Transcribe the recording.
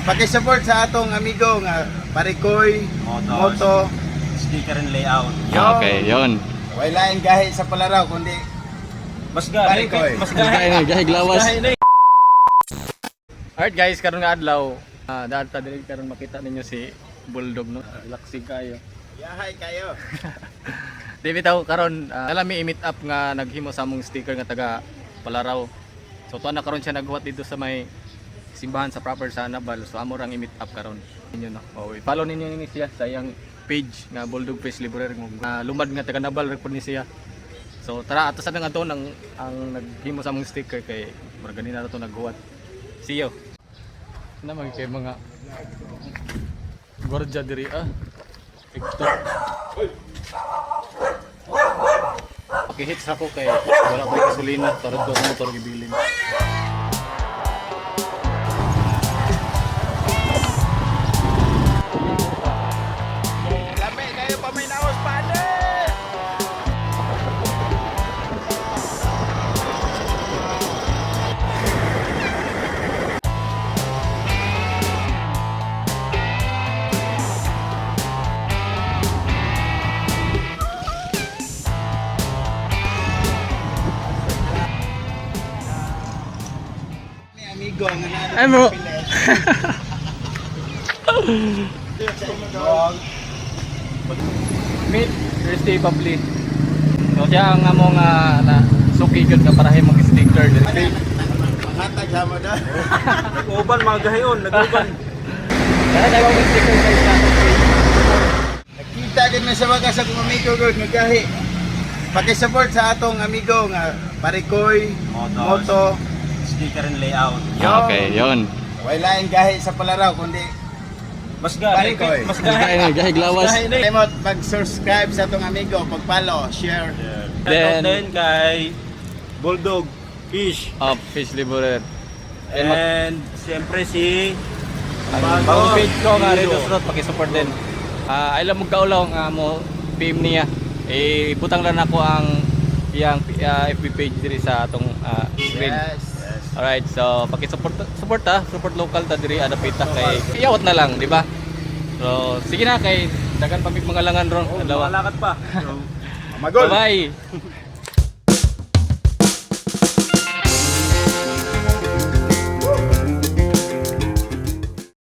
Pakisupport sa atong amigo nga Parikoy Moto Sticker and layout. Okay, yon. way lain gahi sa Palaraw kundi Mas gahi. Parikoy. Mas Gahi glawas. gahi. Alright guys, karon nga adlaw. Dahil ta diri karon makita ninyo si Bulldog no. Relaxing kayo. yahay kayo. Di bitaw karon nalami i-meet up nga naghimo sa among sticker nga taga Palaraw. So tuwa na karon siya naghuwat dito sa may simbahan sa proper sa Nabal. So amo rang i-meet up karon. Ninyo no. Follow ninyo ni siya sa iyang page nga Bulldog Face Liberer lumad nga taga Nabal report ni siya. So tara ato sa nga to ang naghimo sa among sticker kay murag ganina na to naghuwat. See you. Naman kay mga gordya diri TikTok. Pakihits ako kay wala pa gasolina, tarod ko sa motor gibilin. Lami kayo pa may naos pande. Amigo nga na. Ay bro. Meet Christy Pabli. So siya ang among na suki gyud ka para himong sticker diri. Hatag sa mo da. Nag-uban mga gahiyon, nag-uban. Kaya tayo ang sticker sa isa. Nakita gid na sa wagas akong amigo gud nga gahi. Pakisupport sa atong amigo nga Parikoy Moto Sticker and layout. Okay, yon. way lain gahi sa Palaraw kundi Mas gahi. Parikoy. Mas gahi. Gahi glawas. Limot mag-subscribe sa atong amigo, pag-follow, share. Then kay Bulldog Fish. Up Fish Liberer. And siyempre si Bagong page ko nga rin sa pakisupport din. Ay lang magkaulaw nga mo PM niya. Ibutang lang ako ang iyang FB page diri sa atong screen. Yes. Alright, so pakisupport support local ta diri adapita kay iyawat na lang, di ba? So sige na kay dagan pamig mga langan ron. Malakad pa. Magol. Bye.